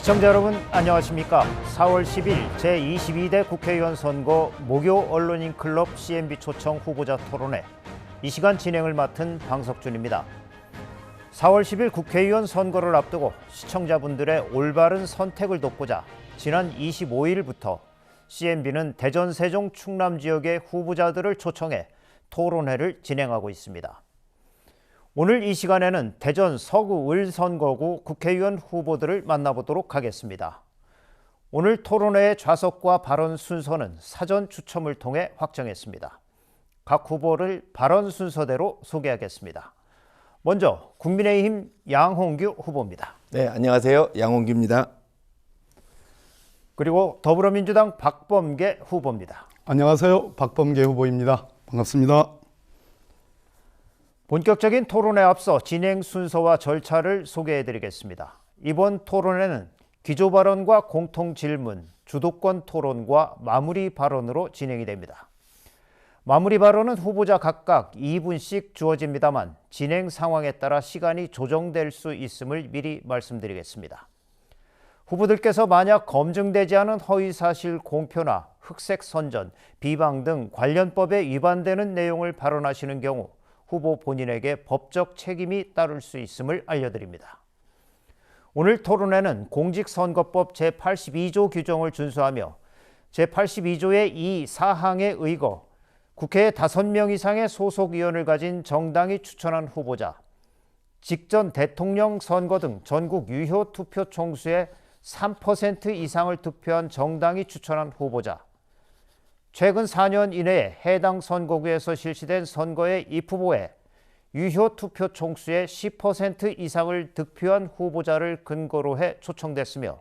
시청자 여러분 안녕하십니까. 4월 10일 제22대 국회의원 선거 목요 언론인 클럽 CNB 초청 후보자 토론회, 이 시간 진행을 맡은 방석준입니다. 4월 10일 국회의원 선거를 앞두고 시청자분들의 올바른 선택을 돕고자 지난 25일부터 CNB는 대전, 세종, 충남 지역의 후보자들을 초청해 토론회를 진행하고 있습니다. 오늘 이 시간에는 대전 서구 을 선거구 국회의원 후보들을 만나보도록 하겠습니다. 오늘 토론회의 좌석과 발언 순서는 사전 추첨을 통해 확정했습니다. 각 후보를 발언 순서대로 소개하겠습니다. 먼저 국민의힘 양홍규 후보입니다. 네, 안녕하세요. 양홍규입니다. 그리고 더불어민주당 박범계 후보입니다. 안녕하세요. 박범계 후보입니다. 반갑습니다. 본격적인 토론에 앞서 진행 순서와 절차를 소개해드리겠습니다. 이번 토론회는 기조 발언과 공통 질문, 주도권 토론과 마무리 발언으로 진행이 됩니다. 마무리 발언은 후보자 각각 2분씩 주어집니다만 진행 상황에 따라 시간이 조정될 수 있음을 미리 말씀드리겠습니다. 후보들께서 만약 검증되지 않은 허위사실 공표나 흑색 선전, 비방 등 관련법에 위반되는 내용을 발언하시는 경우 후보 본인에게 법적 책임이 따를 수 있음을 알려드립니다. 오늘 토론회는 공직선거법 제82조 규정을 준수하며 제82조의 이 사항에 의거 국회에 5명 이상의 소속위원을 가진 정당이 추천한 후보자, 직전 대통령 선거 등 전국 유효 투표 총수의 3% 이상을 득표한 정당이 추천한 후보자, 최근 4년 이내에 해당 선거구에서 실시된 선거의 입후보에 유효 투표 총수의 10% 이상을 득표한 후보자를 근거로 해 초청됐으며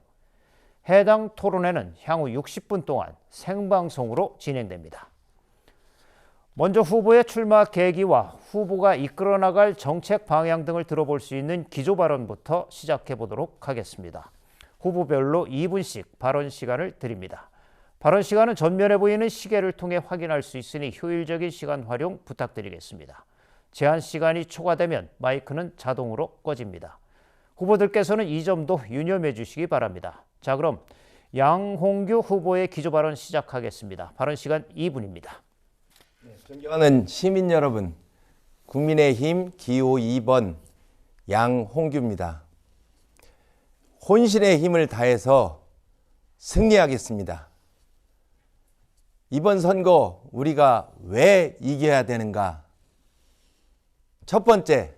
해당 토론회는 향후 60분 동안 생방송으로 진행됩니다. 먼저 후보의 출마 계기와 후보가 이끌어 나갈 정책 방향 등을 들어볼 수 있는 기조 발언부터 시작해 보도록 하겠습니다. 후보별로 2분씩 발언 시간을 드립니다. 발언 시간은 전면에 보이는 시계를 통해 확인할 수 있으니 효율적인 시간 활용 부탁드리겠습니다. 제한 시간이 초과되면 마이크는 자동으로 꺼집니다. 후보들께서는 이 점도 유념해 주시기 바랍니다. 자, 그럼 양홍규 후보의 기조 발언 시작하겠습니다. 발언 시간 2분입니다. 존경하는 시민 여러분, 국민의힘 기호 2번 양홍규입니다. 혼신의 힘을 다해서 승리하겠습니다. 이번 선거 우리가 왜 이겨야 되는가? 첫 번째,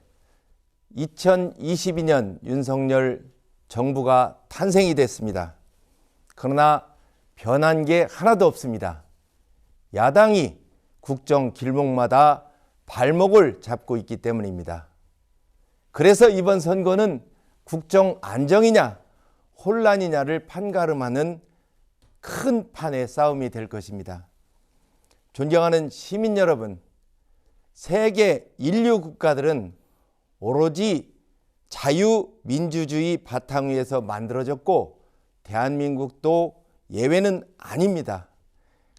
2022년 윤석열 정부가 탄생이 됐습니다. 그러나 변한 게 하나도 없습니다. 야당이 국정 길목마다 발목을 잡고 있기 때문입니다. 그래서 이번 선거는 국정 안정이냐 혼란이냐를 판가름하는 큰 판의 싸움이 될 것입니다. 존경하는 시민 여러분, 세계 인류 국가들은 오로지 자유민주주의 바탕 위에서 만들어졌고 대한민국도 예외는 아닙니다.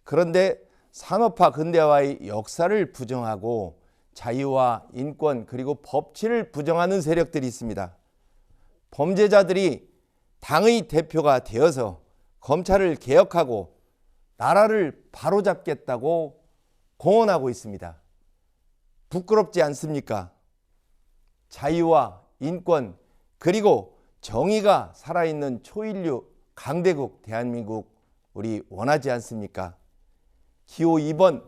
그런데 산업화 근대화의 역사를 부정하고 자유와 인권 그리고 법치를 부정하는 세력들이 있습니다. 범죄자들이 당의 대표가 되어서 검찰을 개혁하고 나라를 바로잡겠다고 공언하고 있습니다. 부끄럽지 않습니까? 자유와 인권 그리고 정의가 살아있는 초인류 강대국 대한민국 우리 원하지 않습니까? 기호 2번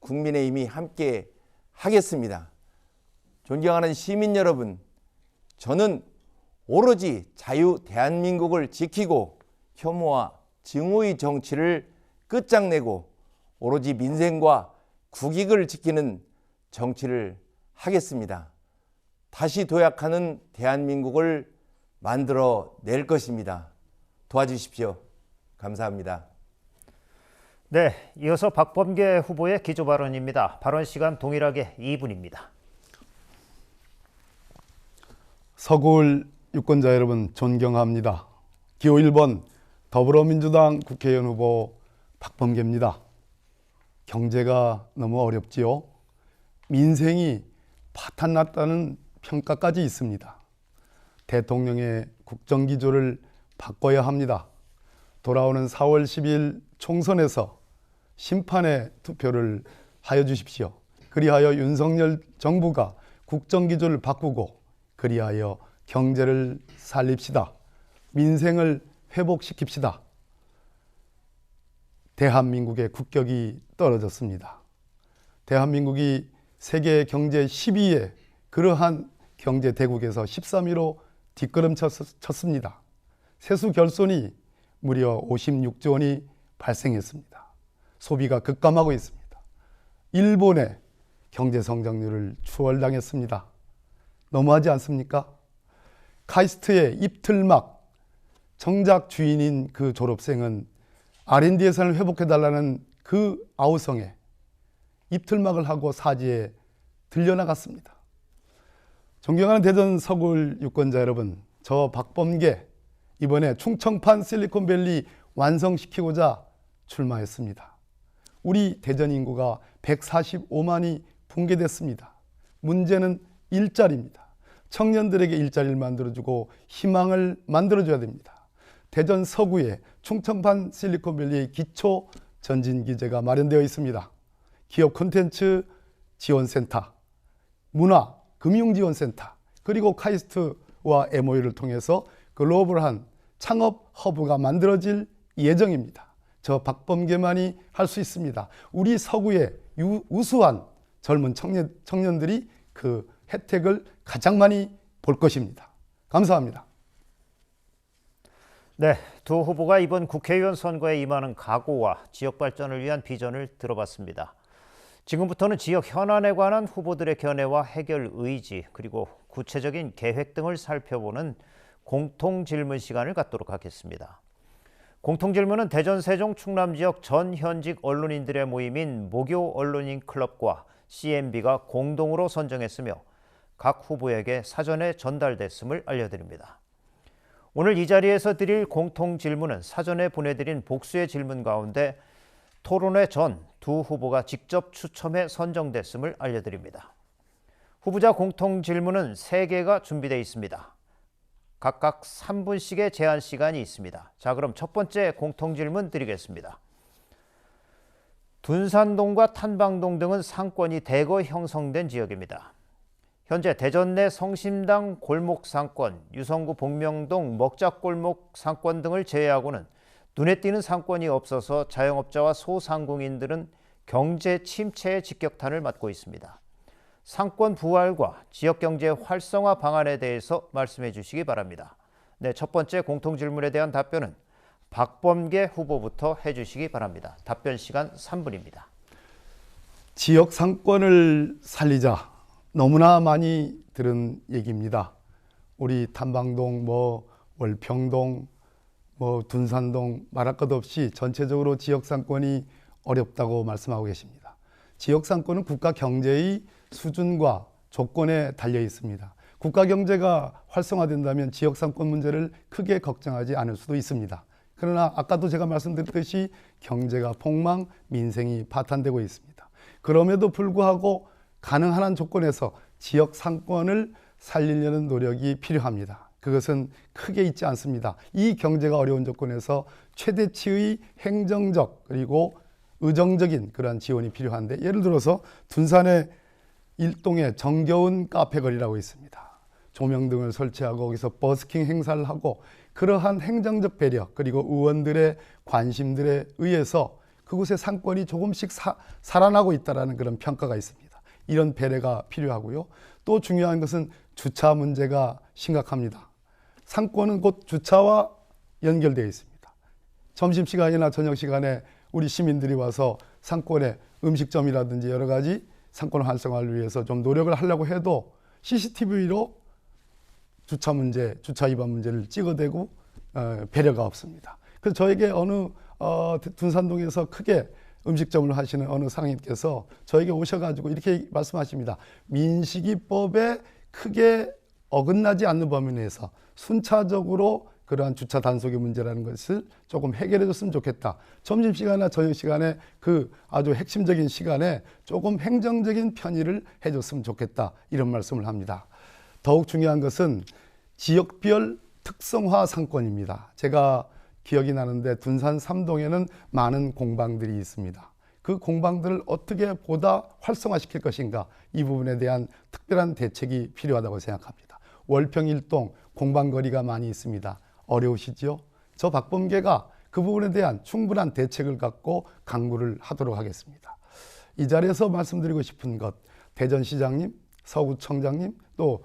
국민의힘이 함께 하겠습니다. 존경하는 시민 여러분, 저는 오로지 자유 대한민국을 지키고 혐오와 증오의 정치를 끝장내고 오로지 민생과 국익을 지키는 정치를 하겠습니다. 다시 도약하는 대한민국을 만들어낼 것입니다. 도와주십시오. 감사합니다. 네, 이어서 박범계 후보의 기조 발언입니다. 발언 시간 동일하게 2분입니다. 서구을 유권자 여러분 존경합니다. 기호 1번 더불어민주당 국회의원 후보 박범계입니다. 경제가 너무 어렵지요. 민생이 파탄났다는 평가까지 있습니다. 대통령의 국정기조를 바꿔야 합니다. 돌아오는 4월 10일 총선에서 심판의 투표를 하여 주십시오. 그리하여 윤석열 정부가 국정기조를 바꾸고 그리하여 경제를 살립시다. 민생을 회복시킵시다. 대한민국의 국격이 떨어졌습니다. 대한민국이 세계 경제 10위의 그러한 경제 대국에서 13위로 뒷걸음쳤습니다. 세수 결손이 무려 56조 원이 발생했습니다. 소비가 급감하고 있습니다. 일본의 경제 성장률을 추월당했습니다. 너무하지 않습니까? 카이스트의 입틀막, 정작 주인인 그 졸업생은 R&D 예산을 회복해달라는 그 아우성에 입틀막을 하고 사지에 들려나갔습니다. 존경하는 대전 서울 유권자 여러분, 저 박범계 이번에 충청판 실리콘밸리 완성시키고자 출마했습니다. 우리 대전 인구가 145만이 붕괴됐습니다. 문제는 일자리입니다. 청년들에게 일자리를 만들어주고 희망을 만들어줘야 됩니다. 대전 서구에 충청판 실리콘밸리의 기초 전진기제가 마련되어 있습니다. 기업 콘텐츠 지원센터, 문화, 금융지원센터, 그리고 카이스트와 MOU를 통해서 글로벌한 창업 허브가 만들어질 예정입니다. 저 박범계만이 할 수 있습니다. 우리 서구의 우수한 젊은 청년들이 그 혜택을 가장 많이 볼 것입니다. 감사합니다. 네, 두 후보가 이번 국회의원 선거에 임하는 각오와 지역 발전을 위한 비전을 들어봤습니다. 지금부터는 지역 현안에 관한 후보들의 견해와 해결 의지, 그리고 구체적인 계획 등을 살펴보는 공통질문 시간을 갖도록 하겠습니다. 공통질문은 대전, 세종, 충남 지역 전 현직 언론인들의 모임인 모교 언론인 클럽과 CMB가 공동으로 선정했으며 각 후보에게 사전에 전달됐음을 알려드립니다. 오늘 이 자리에서 드릴 공통질문은 사전에 보내드린 복수의 질문 가운데 토론회 전 두 후보가 직접 추첨해 선정됐음을 알려드립니다. 후보자 공통질문은 3개가 준비되어 있습니다. 각각 3분씩의 제한 시간이 있습니다. 자, 그럼 첫 번째 공통질문 드리겠습니다. 둔산동과 탄방동 등은 상권이 대거 형성된 지역입니다. 현재 대전 내 성심당 골목 상권, 유성구 복명동 먹자골목 상권 등을 제외하고는 눈에 띄는 상권이 없어서 자영업자와 소상공인들은 경제 침체의 직격탄을 맞고 있습니다. 상권 부활과 지역경제 활성화 방안에 대해서 말씀해 주시기 바랍니다. 네, 첫 번째 공통질문에 대한 답변은 박범계 후보부터 해주시기 바랍니다. 답변 시간 3분입니다. 지역 상권을 살리자. 너무나 많이 들은 얘기입니다. 우리 탐방동, 월평동, 둔산동 말할 것 없이 전체적으로 지역 상권이 어렵다고 말씀하고 계십니다. 지역 상권은 국가 경제의 수준과 조건에 달려 있습니다. 국가 경제가 활성화된다면 지역 상권 문제를 크게 걱정하지 않을 수도 있습니다. 그러나 아까도 제가 말씀드렸듯이 경제가 폭망, 민생이 파탄되고 있습니다. 그럼에도 불구하고 가능한 한 조건에서 지역 상권을 살리려는 노력이 필요합니다. 그것은 크게 있지 않습니다. 이 경제가 어려운 조건에서 최대치의 행정적 그리고 의정적인 그러한 지원이 필요한데, 예를 들어서 둔산의 일동에 정겨운 카페거리라고 있습니다. 조명등을 설치하고 거기서 버스킹 행사를 하고 그러한 행정적 배려 그리고 의원들의 관심들에 의해서 그곳의 상권이 조금씩 살아나고 있다는 그런 평가가 있습니다. 이런 배려가 필요하고요. 또 중요한 것은 주차 문제가 심각합니다. 상권은 곧 주차와 연결되어 있습니다. 점심시간이나 저녁시간에 우리 시민들이 와서 상권에 음식점이라든지 여러 가지 상권 활성화를 위해서 좀 노력을 하려고 해도 CCTV로 주차 문제, 주차 위반 문제를 찍어대고 배려가 없습니다. 그래서 저에게 어느 둔산동에서 크게 음식점을 하시는 어느 상인께서 저에게 오셔가지고 이렇게 말씀하십니다. 민식이법에 크게 어긋나지 않는 범위 내에서 순차적으로 그러한 주차 단속의 문제라는 것을 조금 해결해 줬으면 좋겠다. 점심시간이나 저녁시간에 그 아주 핵심적인 시간에 조금 행정적인 편의를 해줬으면 좋겠다. 이런 말씀을 합니다. 더욱 중요한 것은 지역별 특성화 상권입니다. 제가 기억이 나는데 둔산 3동에는 많은 공방들이 있습니다. 그 공방들을 어떻게 보다 활성화시킬 것인가, 이 부분에 대한 특별한 대책이 필요하다고 생각합니다. 월평 1동 공방거리가 많이 있습니다. 어려우시죠? 저 박범계가 그 부분에 대한 충분한 대책을 갖고 강구를 하도록 하겠습니다. 이 자리에서 말씀드리고 싶은 것, 대전시장님, 서구청장님, 또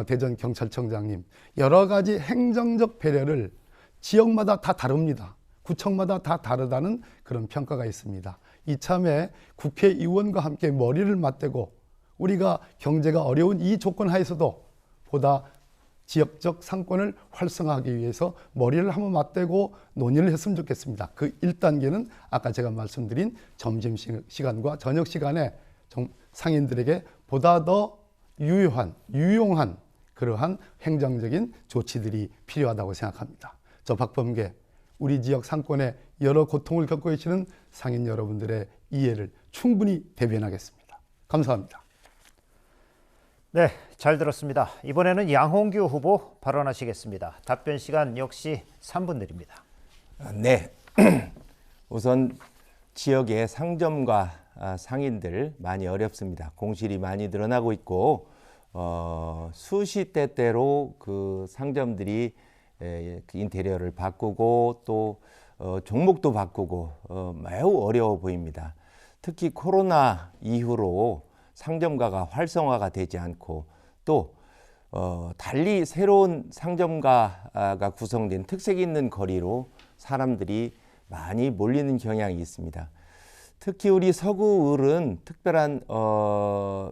대전경찰청장님, 여러 가지 행정적 배려를 지역마다 다 다릅니다. 구청마다 다 다르다는 그런 평가가 있습니다. 이참에 국회의원과 함께 머리를 맞대고 우리가 경제가 어려운 이 조건 하에서도 보다 지역적 상권을 활성화하기 위해서 머리를 한번 맞대고 논의를 했으면 좋겠습니다. 그 1단계는 아까 제가 말씀드린 점심시간과 저녁시간에 상인들에게 보다 더 유용한 그러한 행정적인 조치들이 필요하다고 생각합니다. 저 박범계, 우리 지역 상권에 여러 고통을 겪고 계시는 상인 여러분들의 이해를 충분히 대변하겠습니다. 감사합니다. 네, 잘 들었습니다. 이번에는 양홍규 후보 발언하시겠습니다. 답변 시간 역시 3분 드립니다. 네. 우선 지역의 상점과 상인들 많이 어렵습니다. 공실이 많이 늘어나고 있고 수시 때때로 그 상점들이 그 인테리어를 바꾸고 또 종목도 바꾸고 매우 어려워 보입니다. 특히 코로나 이후로 상점가가 활성화가 되지 않고 또 달리 새로운 상점가가 구성된 특색 있는 거리로 사람들이 많이 몰리는 경향이 있습니다. 특히 우리 서구을은 특별한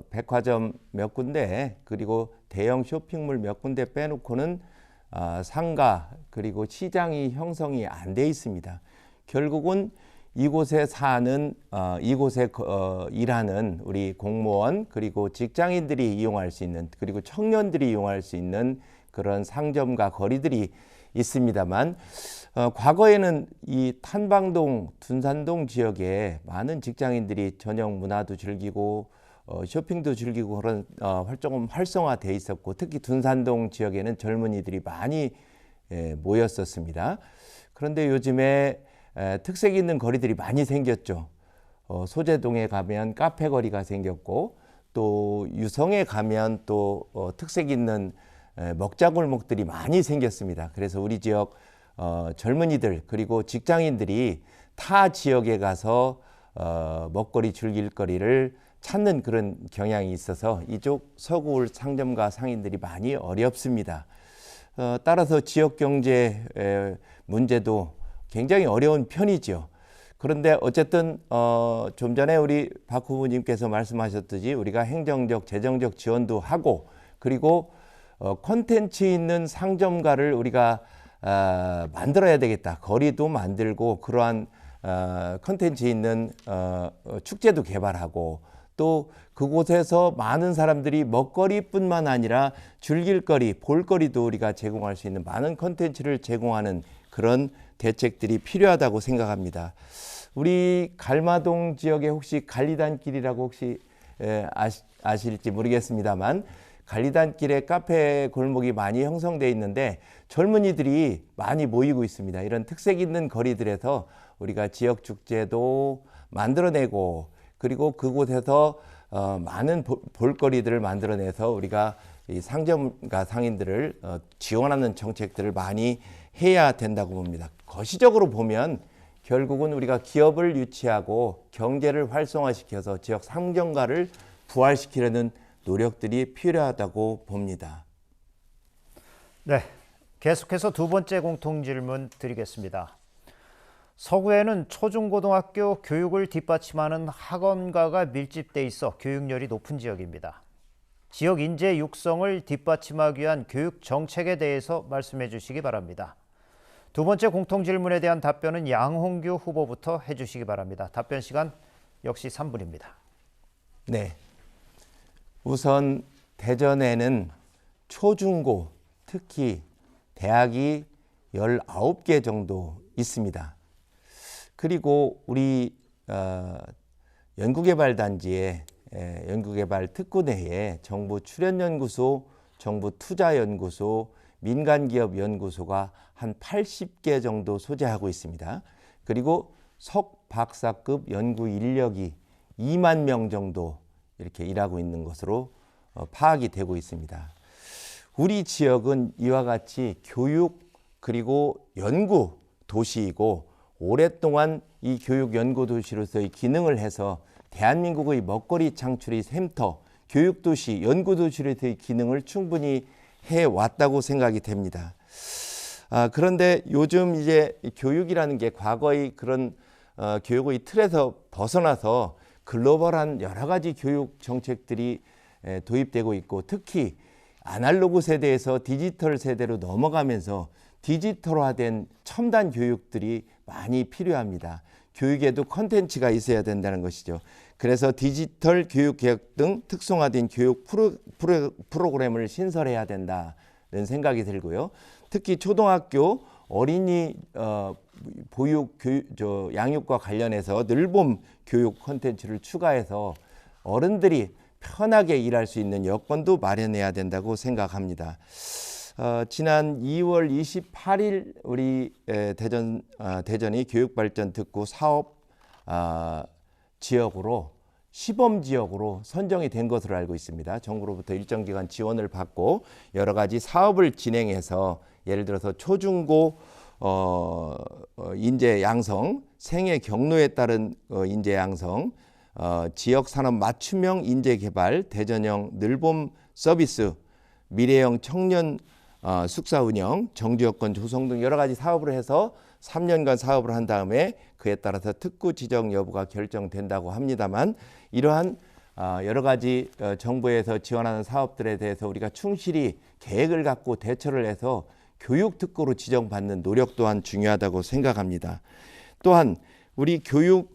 백화점 몇 군데 그리고 대형 쇼핑몰 몇 군데 빼놓고는 상가 그리고 시장이 형성이 안 돼 있습니다. 결국은 이곳에 사는 이곳에 일하는 우리 공무원 그리고 직장인들이 이용할 수 있는 그리고 청년들이 이용할 수 있는 그런 상점과 거리들이 있습니다만 과거에는 이 탄방동, 둔산동 지역에 많은 직장인들이 저녁 문화도 즐기고 쇼핑도 즐기고 그런 활동은 활성화되어 있었고 특히 둔산동 지역에는 젊은이들이 많이 모였었습니다. 그런데 요즘에 특색 있는 거리들이 많이 생겼죠. 소재동에 가면 카페 거리가 생겼고 또 유성에 가면 또 특색 있는 먹자골목들이 많이 생겼습니다. 그래서 우리 지역 젊은이들 그리고 직장인들이 타 지역에 가서 먹거리 즐길 거리를 찾는 그런 경향이 있어서 이쪽 서구울 상점가 상인들이 많이 어렵습니다. 따라서 지역 경제 문제도 굉장히 어려운 편이죠. 그런데 어쨌든 좀 전에 우리 박 후보님께서 말씀하셨듯이 우리가 행정적, 재정적 지원도 하고 그리고 콘텐츠 있는 상점가를 우리가 만들어야 되겠다. 거리도 만들고 그러한 콘텐츠 있는 축제도 개발하고 또 그곳에서 많은 사람들이 먹거리뿐만 아니라 즐길 거리, 볼거리도 우리가 제공할 수 있는 많은 콘텐츠를 제공하는 그런 대책들이 필요하다고 생각합니다. 우리 갈마동 지역에 혹시 갈리단길이라고 혹시 아실지 모르겠습니다만 갈리단길에 카페 골목이 많이 형성되어 있는데 젊은이들이 많이 모이고 있습니다. 이런 특색 있는 거리들에서 우리가 지역 축제도 만들어내고 그리고 그곳에서 많은 볼거리들을 만들어내서 우리가 이 상점가 상인들을 지원하는 정책들을 많이 해야 된다고 봅니다. 거시적으로 보면 결국은 우리가 기업을 유치하고 경제를 활성화시켜서 지역 상점가를 부활시키려는 노력들이 필요하다고 봅니다. 네, 계속해서 두 번째 공통질문 드리겠습니다. 서구에는 초중고등학교 교육을 뒷받침하는 학원가가 밀집돼 있어 교육열이 높은 지역입니다. 지역 인재 육성을 뒷받침하기 위한 교육 정책에 대해서 말씀해 주시기 바랍니다. 두 번째 공통질문에 대한 답변은 양홍규 후보부터 해주시기 바랍니다. 답변 시간 역시 3분입니다. 네. 우선 대전에는 초중고, 특히 대학이 19개 정도 있습니다. 그리고 우리 연구개발단지에 연구개발 특구 내에 정부 출연연구소, 정부 투자연구소, 민간기업연구소가 한 80개 정도 소재하고 있습니다. 그리고 석박사급 연구 인력이 2만 명 정도 이렇게 일하고 있는 것으로 파악이 되고 있습니다. 우리 지역은 이와 같이 교육 그리고 연구 도시이고 오랫동안 이 교육 연구 도시로서의 기능을 해서 대한민국의 먹거리 창출의 샘터, 교육 도시, 연구 도시로서의 기능을 충분히 해왔다고 생각이 됩니다. 그런데 요즘 이제 교육이라는 게 과거의 그런 교육의 틀에서 벗어나서 글로벌한 여러 가지 교육 정책들이 도입되고 있고, 특히 아날로그 세대에서 디지털 세대로 넘어가면서 디지털화된 첨단 교육들이 많이 필요합니다. 교육에도 콘텐츠가 있어야 된다는 것이죠. 그래서 디지털 교육 개혁 등 특성화된 교육 프로그램을 신설해야 된다는 생각이 들고요. 특히 초등학교 어린이 보육 양육과 관련해서 늘봄 교육 콘텐츠를 추가해서 어른들이 편하게 일할 수 있는 여건도 마련해야 된다고 생각합니다. 지난 2월 28일 우리 대전이 교육발전특구 사업 지역으로 시범 지역으로 선정이 된 것으로 알고 있습니다. 정부로부터 일정 기간 지원을 받고 여러 가지 사업을 진행해서 예를 들어서 초중고 인재 양성, 생애 경로에 따른 인재 양성, 지역 산업 맞춤형 인재 개발, 대전형 늘봄 서비스, 미래형 청년 숙사 운영, 정주 여건 조성 등 여러 가지 사업을 해서 3년간 사업을 한 다음에 그에 따라서 특구 지정 여부가 결정된다고 합니다만, 이러한 여러 가지 정부에서 지원하는 사업들에 대해서 우리가 충실히 계획을 갖고 대처를 해서 교육 특구로 지정받는 노력 또한 중요하다고 생각합니다. 또한 우리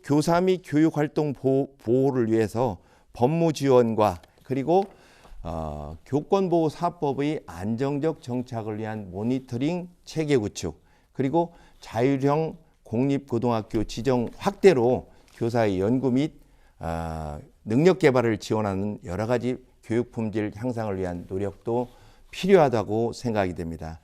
교사 및 교육활동 보호를 위해서 법무 지원과 그리고 교권보호사법의 안정적 정착을 위한 모니터링 체계 구축, 그리고 자율형 공립고등학교 지정 확대로 교사의 연구 및 능력 개발을 지원하는 여러 가지 교육 품질 향상을 위한 노력도 필요하다고 생각이 됩니다.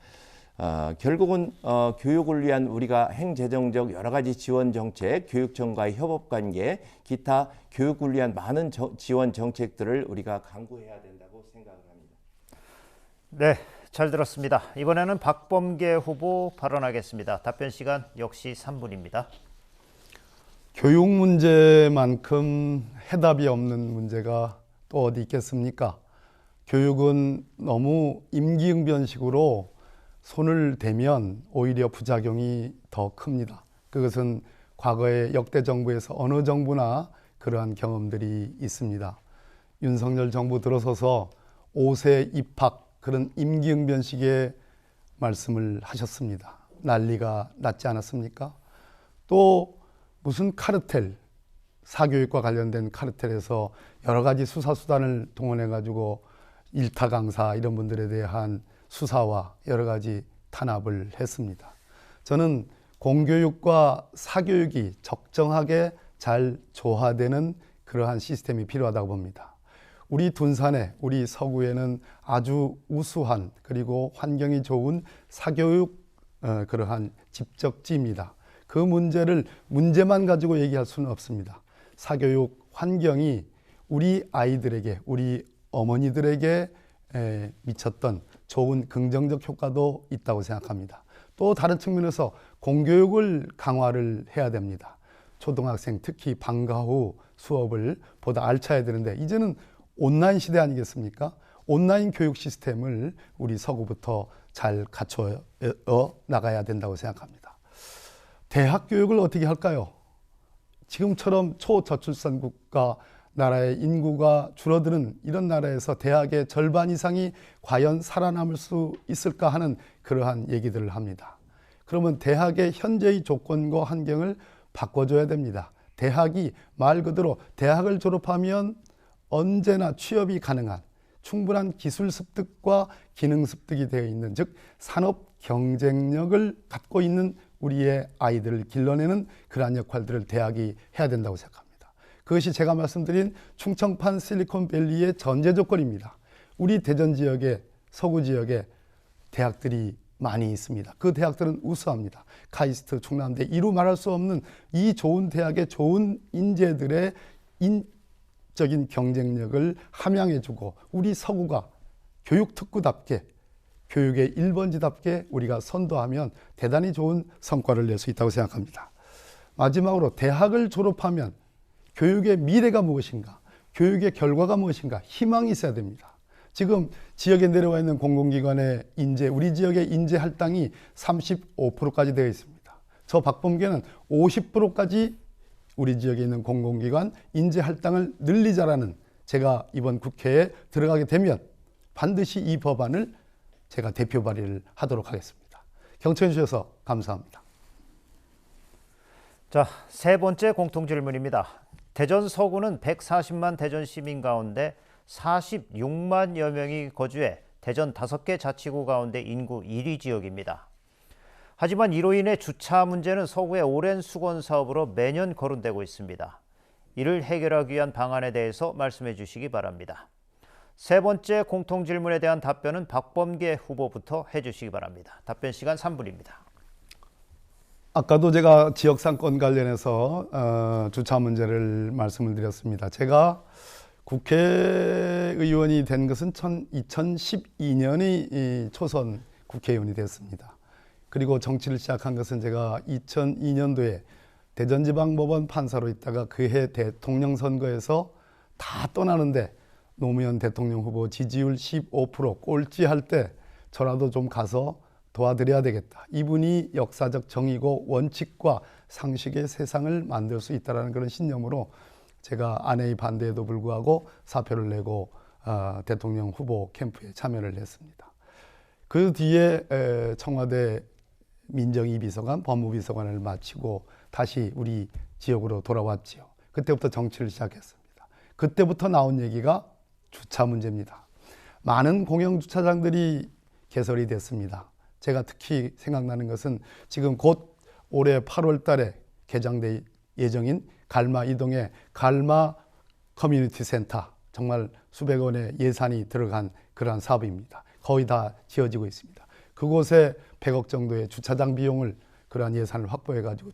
결국은 교육을 위한 우리가 행재정적 여러 가지 지원 정책, 교육청과의 협업 관계, 기타 교육을 위한 많은 지원 정책들을 우리가 강구해야 된다고 생각을 합니다. 네, 잘 들었습니다. 이번에는 박범계 후보 발언하겠습니다. 답변 시간 역시 3분입니다. 교육 문제만큼 해답이 없는 문제가 또 어디 있겠습니까? 교육은 너무 임기응변식으로 손을 대면 오히려 부작용이 더 큽니다. 그것은 과거의 역대 정부에서 어느 정부나 그러한 경험들이 있습니다. 윤석열 정부 들어서서 5세 입학 그런 임기응변식의 말씀을 하셨습니다. 난리가 났지 않았습니까? 또 무슨 카르텔, 사교육과 관련된 카르텔에서 여러 가지 수사수단을 동원해가지고 일타 강사 이런 분들에 대한 수사와 여러 가지 탄압을 했습니다. 저는 공교육과 사교육이 적정하게 잘 조화되는 그러한 시스템이 필요하다고 봅니다. 우리 둔산에, 우리 서구에는 아주 우수한 그리고 환경이 좋은 사교육 그러한 집적지입니다. 그 문제만 가지고 얘기할 수는 없습니다. 사교육 환경이 우리 아이들에게, 우리 어머니들에게 미쳤던 좋은 긍정적 효과도 있다고 생각합니다. 또 다른 측면에서 공교육을 강화를 해야 됩니다. 초등학생 특히 방과 후 수업을 보다 알차야 되는데 이제는 온라인 시대 아니겠습니까? 온라인 교육 시스템을 우리 서구부터 잘 갖춰 나가야 된다고 생각합니다. 대학 교육을 어떻게 할까요? 지금처럼 초저출산 국가 나라의 인구가 줄어드는 이런 나라에서 대학의 절반 이상이 과연 살아남을 수 있을까 하는 그러한 얘기들을 합니다. 그러면 대학의 현재의 조건과 환경을 바꿔줘야 됩니다. 대학이 말 그대로 대학을 졸업하면 언제나 취업이 가능한, 충분한 기술 습득과 기능 습득이 되어 있는, 즉 산업 경쟁력을 갖고 있는 우리의 아이들을 길러내는 그러한 역할들을 대학이 해야 된다고 생각합니다. 그것이 제가 말씀드린 충청판 실리콘밸리의 전제 조건입니다. 우리 대전 지역에, 서구 지역에 대학들이 많이 있습니다. 그 대학들은 우수합니다. 카이스트, 충남대, 이루 말할 수 없는 이 좋은 대학의 좋은 인재들의 인적인 경쟁력을 함양해주고, 우리 서구가 교육특구답게, 교육의 1번지답게 우리가 선도하면 대단히 좋은 성과를 낼 수 있다고 생각합니다. 마지막으로 대학을 졸업하면 교육의 미래가 무엇인가, 교육의 결과가 무엇인가, 희망이 있어야 됩니다. 지금 지역에 내려와 있는 공공기관의 인재, 우리 지역의 인재 할당이 35%까지 되어 있습니다. 저 박범계는 50%까지 우리 지역에 있는 공공기관 인재 할당을 늘리자라는, 제가 이번 국회에 들어가게 되면 반드시 이 법안을 제가 대표 발의를 하도록 하겠습니다. 경청해 주셔서 감사합니다. 자, 세 번째 공통 질문입니다. 대전 서구는 140만 대전 시민 가운데 46만여 명이 거주해 대전 5개 자치구 가운데 인구 1위 지역입니다. 하지만 이로 인해 주차 문제는 서구의 오랜 수건 사업으로 매년 거론되고 있습니다. 이를 해결하기 위한 방안에 대해서 말씀해 주시기 바랍니다. 세 번째 공통 질문에 대한 답변은 박범계 후보부터 해주시기 바랍니다. 답변 시간 3분입니다. 아까도 제가 지역 상권 관련해서 주차 문제를 말씀을 드렸습니다. 제가 국회의원이 된 것은 2012년이 초선 국회의원이 됐습니다. 그리고 정치를 시작한 것은 제가 2002년도에 대전지방법원 판사로 있다가 그해 대통령 선거에서 다 떠나는데 노무현 대통령 후보 지지율 15% 꼴찌할 때 저라도 좀 가서 도와드려야 되겠다. 이분이 역사적 정의고 원칙과 상식의 세상을 만들 수 있다는 그런 신념으로 제가 아내의 반대에도 불구하고 사표를 내고 대통령 후보 캠프에 참여를 했습니다. 그 뒤에 청와대 민정이비서관, 법무비서관을 마치고 다시 우리 지역으로 돌아왔지요. 그때부터 정치를 시작했습니다. 그때부터 나온 얘기가 주차 문제입니다. 많은 공영주차장들이 개설이 됐습니다. 제가 특히 생각나는 것은 지금 곧 올해 8월 달에 개장될 예정인 갈마 이동의 갈마 커뮤니티 센터, 정말 수백 원의 예산이 들어간 그러한 사업입니다. 거의 다 지어지고 있습니다. 그곳에 100억 정도의 주차장 비용을, 그러한 예산을 확보해 가지고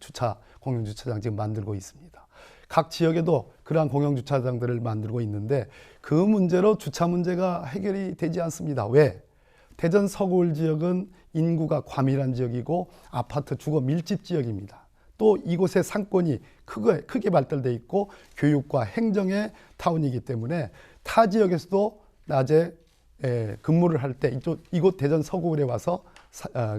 공영주차장 지금 만들고 있습니다. 각 지역에도 그러한 공영주차장들을 만들고 있는데 그 문제로 주차 문제가 해결이 되지 않습니다. 왜? 대전 서구울 지역은 인구가 과밀한 지역이고 아파트 주거 밀집 지역입니다. 또 이곳의 상권이 크게 발달되어 있고 교육과 행정의 타운이기 때문에 타 지역에서도 낮에 근무를 할 때 이곳 대전 서구울에 와서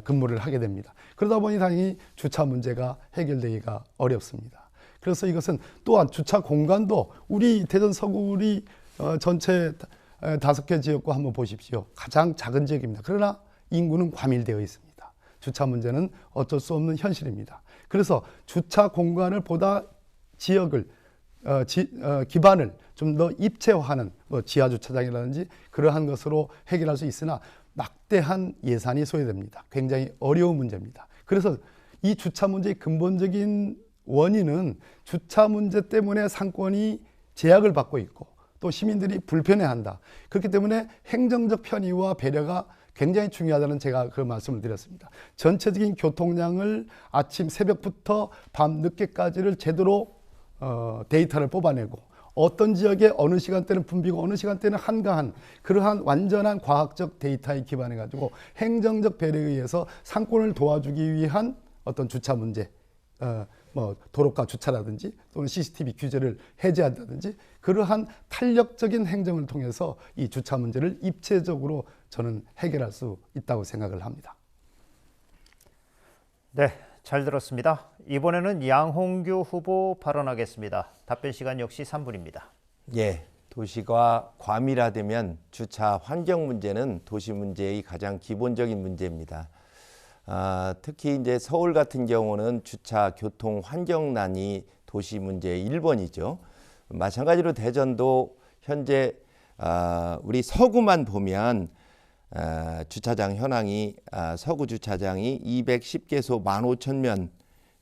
근무를 하게 됩니다. 그러다 보니 당연히 주차 문제가 해결되기가 어렵습니다. 그래서 이것은 또한 주차 공간도 우리 대전 서구울이 전체 5개 지역과 한번 보십시오. 가장 작은 지역입니다. 그러나 인구는 과밀되어 있습니다. 주차 문제는 어쩔 수 없는 현실입니다. 그래서 주차 공간을 보다 지역을 기반을 좀 더 입체화하는 지하 주차장이라든지 그러한 것으로 해결할 수 있으나 막대한 예산이 소요됩니다. 굉장히 어려운 문제입니다. 그래서 이 주차 문제의 근본적인 원인은 주차 문제 때문에 상권이 제약을 받고 있고 또 시민들이 불편해한다. 그렇기 때문에 행정적 편의와 배려가 굉장히 중요하다는 제가 그 말씀을 드렸습니다. 전체적인 교통량을 아침 새벽부터 밤 늦게까지를 제대로 데이터를 뽑아내고 어떤 지역에 어느 시간대는 붐비고 어느 시간대는 한가한 그러한 완전한 과학적 데이터에 기반해 가지고 행정적 배려에 의해서 상권을 도와주기 위한 어떤 주차 문제, 도로가 주차라든지 또는 CCTV 규제를 해제한다든지 그러한 탄력적인 행정을 통해서 이 주차 문제를 입체적으로 저는 해결할 수 있다고 생각을 합니다. 네, 잘 들었습니다. 이번에는 양홍규 후보 발언하겠습니다. 답변 시간 역시 3분입니다. 예, 도시가 과밀화되면 주차 환경 문제는 도시 문제의 가장 기본적인 문제입니다. 특히 이제 서울 같은 경우는 주차 교통 환경난이 도시 문제의 1번이죠. 마찬가지로 대전도 현재 우리 서구만 보면 주차장 현황이 서구 주차장이 210개소 15,000면,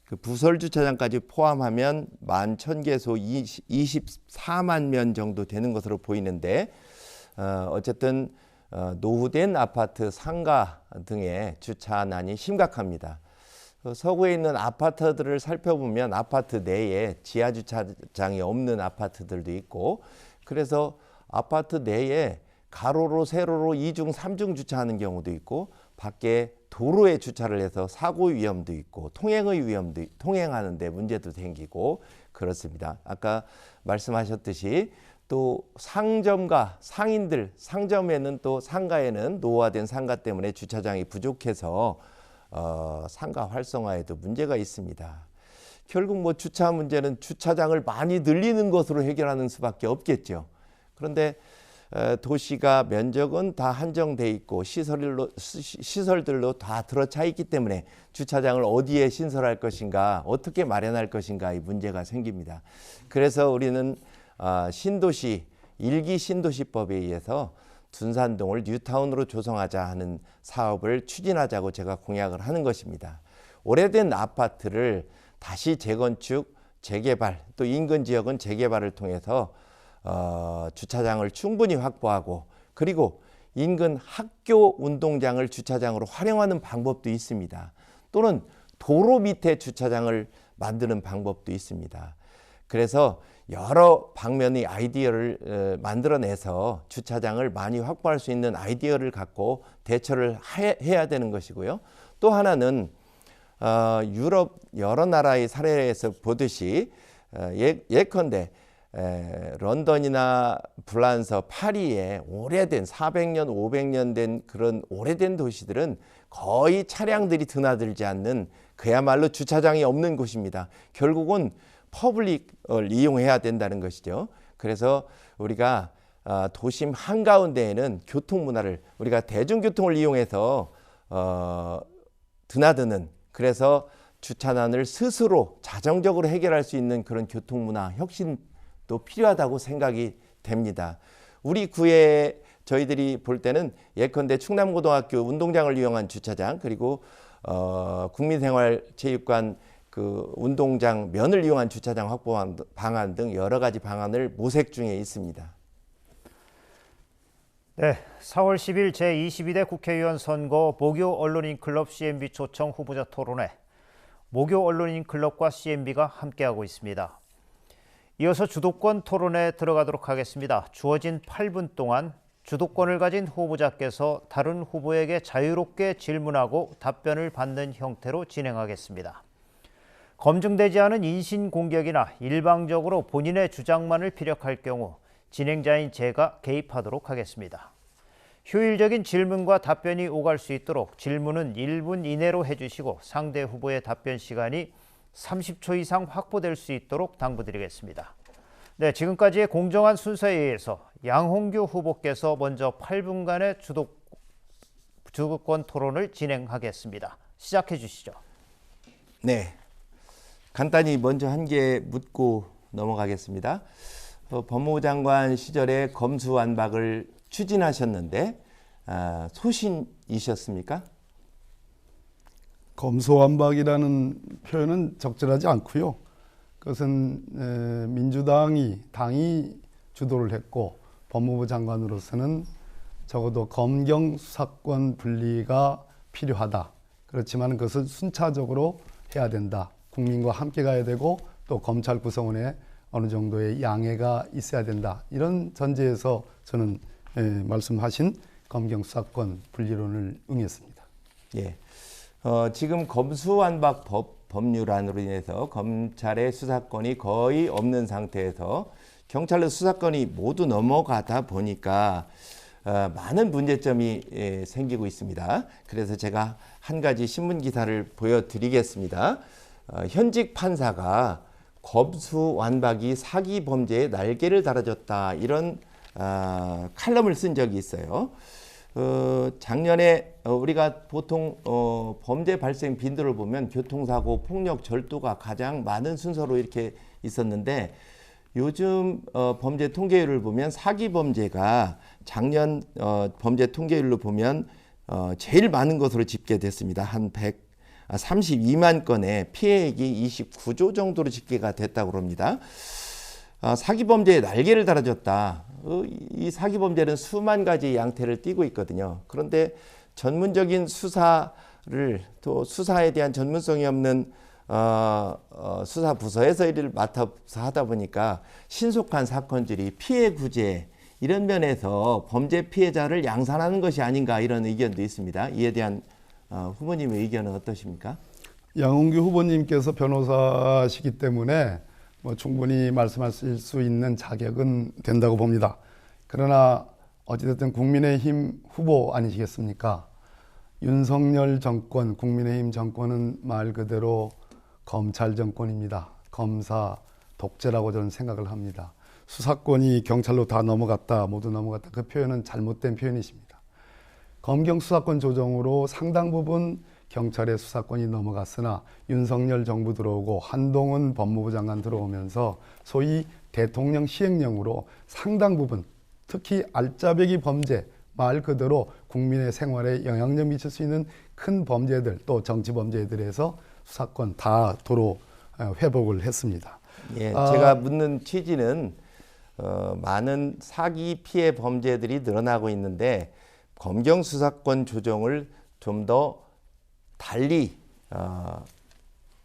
그 부설 주차장까지 포함하면 11,000개소 24만 면 정도 되는 것으로 보이는데, 어쨌든 노후된 아파트, 상가 등의 주차난이 심각합니다. 서구에 있는 아파트들을 살펴보면 아파트 내에 지하 주차장이 없는 아파트들도 있고, 그래서 아파트 내에 가로로 세로로 2중 3중 주차하는 경우도 있고, 밖에 도로에 주차를 해서 사고 위험도 있고, 통행의 위험도, 통행하는데 문제도 생기고 그렇습니다. 아까 말씀하셨듯이 또 상점과 상인들, 상점에는 또 상가에는 노후화된 상가 때문에 주차장이 부족해서 상가 활성화에도 문제가 있습니다. 결국 뭐 주차 문제는 주차장을 많이 늘리는 것으로 해결하는 수밖에 없겠죠. 그런데 도시가 면적은 다 한정돼 있고 시설들로 다 들어차 있기 때문에 주차장을 어디에 신설할 것인가, 어떻게 마련할 것인가, 이 문제가 생깁니다. 그래서 우리는 신도시, 일기 신도시법에 의해서 둔산동을 뉴타운으로 조성하자 하는 사업을 추진하자고 제가 공약을 하는 것입니다. 오래된 아파트를 다시 재건축, 재개발, 또 인근 지역은 재개발을 통해서 주차장을 충분히 확보하고, 그리고 인근 학교 운동장을 주차장으로 활용하는 방법도 있습니다. 또는 도로 밑에 주차장을 만드는 방법도 있습니다. 그래서 여러 방면의 아이디어를 만들어내서 주차장을 많이 확보할 수 있는 아이디어를 갖고 대처를 해야 되는 것이고요. 또 하나는 유럽 여러 나라의 사례에서 보듯이 예컨대 런던이나 불란서, 파리에 오래된 400년, 500년 된 그런 오래된 도시들은 거의 차량들이 드나들지 않는, 그야말로 주차장이 없는 곳입니다. 결국은 퍼블릭을 이용해야 된다는 것이죠. 그래서 우리가 도심 한가운데에는 교통 문화를, 우리가 대중교통을 이용해서 드나드는, 그래서 주차난을 스스로 자정적으로 해결할 수 있는 그런 교통 문화 혁신도 필요하다고 생각이 됩니다. 우리 구에 저희들이 볼 때는 예컨대 충남고등학교 운동장을 이용한 주차장, 그리고 국민생활체육관 그 운동장 면을 이용한 주차장 확보 방안 등 여러 가지 방안을 모색 중에 있습니다. 네, 4월 10일 제22대 국회의원 선거 모교 언론인 클럽 CNB 초청 후보자 토론회, 모교 언론인 클럽과 CNB가 함께하고 있습니다. 이어서 주도권 토론에 들어가도록 하겠습니다. 주어진 8분 동안 주도권을 가진 후보자께서 다른 후보에게 자유롭게 질문하고 답변을 받는 형태로 진행하겠습니다. 검증되지 않은 인신공격이나 일방적으로 본인의 주장만을 피력할 경우 진행자인 제가 개입하도록 하겠습니다. 효율적인 질문과 답변이 오갈 수 있도록 질문은 1분 이내로 해주시고 상대 후보의 답변 시간이 30초 이상 확보될 수 있도록 당부드리겠습니다. 네, 지금까지의 공정한 순서에 의해서 양홍규 후보께서 먼저 8분간의 주도권 토론을 진행하겠습니다. 시작해 주시죠. 네, 간단히 먼저 한 개 묻고 넘어가겠습니다. 법무부 장관 시절에 검수완박을 추진하셨는데 소신이셨습니까? 검수완박이라는 표현은 적절하지 않고요. 그것은 당이 주도를 했고, 법무부 장관으로서는 적어도 검경 수사권 분리가 필요하다. 그렇지만 그것을 순차적으로 해야 된다. 국민과 함께 가야 되고 또 검찰 구성원에 어느 정도의 양해가 있어야 된다. 이런 전제에서 저는 말씀하신 검경 수사권 분리론을 응했습니다. 예. 지금 검수완박 법률안으로 인해서 검찰의 수사권이 거의 없는 상태에서 경찰의 수사권이 모두 넘어가다 보니까 많은 문제점이 생기고 있습니다. 그래서 제가 한 가지 신문 기사를 보여드리겠습니다. 현직 판사가 검수완박이 사기 범죄에 날개를 달아줬다, 이런 칼럼을 쓴 적이 있어요. 작년에 우리가 보통 범죄 발생 빈도를 보면 교통사고, 폭력, 절도가 가장 많은 순서로 이렇게 있었는데 요즘 범죄 통계율을 보면 사기 범죄가 작년 범죄 통계율로 보면 제일 많은 것으로 집계됐습니다. 한 132만 건의 피해액이 29조 정도로 집계가 됐다고 합니다. 사기 범죄에 날개를 달아줬다. 이 사기 범죄는 수만 가지 양태를 띠고 있거든요. 그런데 전문적인 수사를 또 수사에 대한 전문성이 없는 수사 부서에서 일을 맡아서 하다 보니까 신속한 사건들이 피해 구제 이런 면에서 범죄 피해자를 양산하는 것이 아닌가 이런 의견도 있습니다. 이에 대한 후보님의 의견은 어떠십니까? 양홍규 후보님께서 변호사시기 때문에 뭐 충분히 말씀하실 수 있는 자격은 된다고 봅니다. 그러나 어찌됐든 국민의힘 후보 아니시겠습니까? 윤석열 정권, 국민의힘 정권은 말 그대로 검찰 정권입니다. 검사 독재라고 저는 생각을 합니다. 수사권이 경찰로 다 넘어갔다, 모두 넘어갔다. 그 표현은 잘못된 표현이십니다. 검경 수사권 조정으로 상당 부분 경찰의 수사권이 넘어갔으나 윤석열 정부 들어오고 한동훈 법무부 장관 들어오면서 소위 대통령 시행령으로 상당 부분, 특히 알짜배기 범죄, 말 그대로 국민의 생활에 영향력 미칠 수 있는 큰 범죄들, 또 정치 범죄들에서 수사권 다 도로 회복을 했습니다. 예, 제가 묻는 취지는 많은 사기 피해 범죄들이 늘어나고 있는데 검경 수사권 조정을 좀 더 달리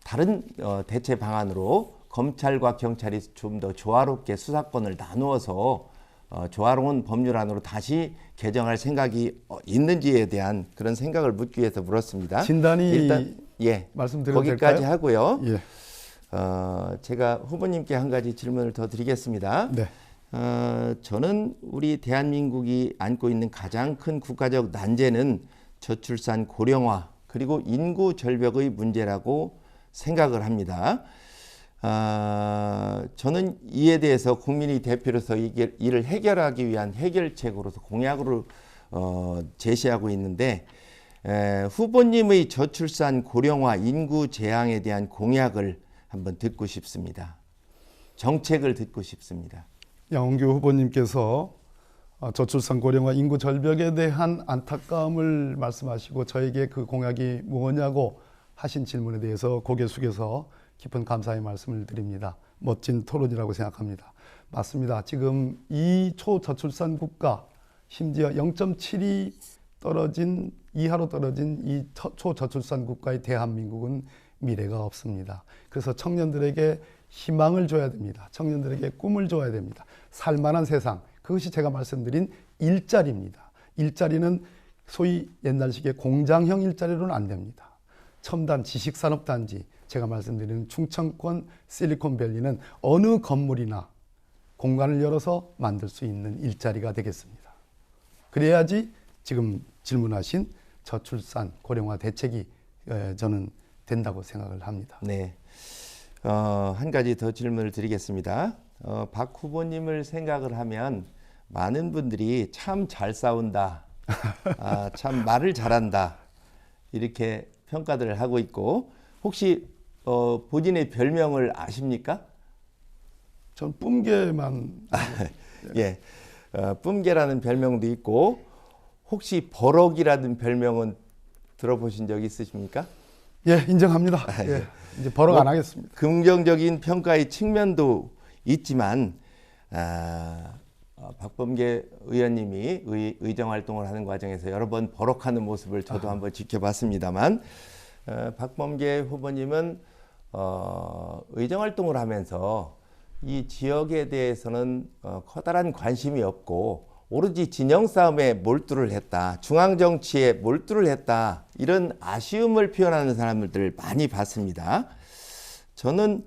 다른 대체 방안으로 검찰과 경찰이 좀 더 조화롭게 수사권을 나누어서 조화로운 법률안으로 다시 개정할 생각이 있는지에 대한 그런 생각을 묻기 위해서 물었습니다. 진단이 일단 말씀드려도 거기까지 될까요? 하고요. 예. 제가 후보님께 한 가지 질문을 더 드리겠습니다. 네. 저는 우리 대한민국이 안고 있는 가장 큰 국가적 난제는 저출산 고령화 그리고 인구 절벽의 문제라고 생각을 합니다. 저는 이에 대해서 국민이 대표로서 이를 해결하기 위한 해결책으로서 공약으로 제시하고 있는데 후보님의 저출산 고령화 인구 재앙에 대한 공약을 한번 듣고 싶습니다. 정책을 듣고 싶습니다. 양홍규 후보님께서 저출산 고령화 인구 절벽에 대한 안타까움을 말씀하시고 저에게 그 공약이 뭐냐고 하신 질문에 대해서 고개 숙여서 깊은 감사의 말씀을 드립니다. 멋진 토론이라고 생각합니다. 맞습니다. 지금 이 초저출산 국가, 심지어 0.7이 떨어진 이하로 떨어진 이 초저출산 국가의 대한민국은 미래가 없습니다. 그래서 청년들에게 희망을 줘야 됩니다. 청년들에게 꿈을 줘야 됩니다. 살만한 세상, 그것이 제가 말씀드린 일자리입니다. 일자리는 소위 옛날식의 공장형 일자리로는 안 됩니다. 첨단 지식산업단지, 제가 말씀드리는 충청권 실리콘밸리는 어느 건물이나 공간을 열어서 만들 수 있는 일자리가 되겠습니다. 그래야지 지금 질문하신 저출산 고령화 대책이 저는 된다고 생각을 합니다. 네, 한 가지 더 질문을 드리겠습니다. 박 후보님을 생각을 하면 많은 분들이 참 잘 싸운다, 참 말을 잘한다 이렇게 평가들을 하고 있고 혹시 본인의 별명을 아십니까? 전 뿜개만 예, 뿜개라는 별명도 있고 혹시 버럭이라는 별명은 들어보신 적 있으십니까? 예, 인정합니다. 예, 이제 버럭 안 하겠습니다. 긍정적인 평가의 측면도 있지만 박범계 의원님이 의정 활동을 하는 과정에서 여러 번 버럭하는 모습을 저도 한번 지켜봤습니다만 박범계 후보님은 의정 활동을 하면서 이 지역에 대해서는 커다란 관심이 없고 오로지 진영 싸움에 몰두를 했다. 중앙 정치에 몰두를 했다. 이런 아쉬움을 표현하는 사람들을 많이 봤습니다. 저는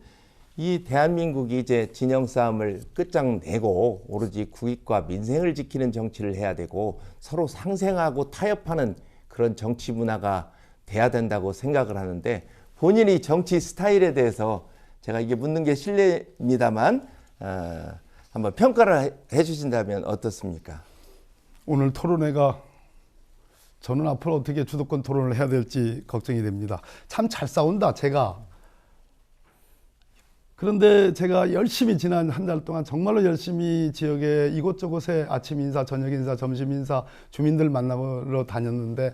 이 대한민국이 이제 진영 싸움을 끝장내고 오로지 국익과 민생을 지키는 정치를 해야 되고 서로 상생하고 타협하는 그런 정치 문화가 돼야 된다고 생각을 하는데 본인이 정치 스타일에 대해서 제가 이게 묻는 게 실례입니다만 한번 평가를 해주신다면 어떻습니까? 오늘 토론회가 저는 앞으로 어떻게 주도권 토론을 해야 될지 걱정이 됩니다. 참 잘 싸운다. 제가 그런데 제가 열심히 지난 한 달 동안 정말로 열심히 지역에 이곳저곳에 아침 인사, 저녁 인사, 점심 인사, 주민들 만나러 다녔는데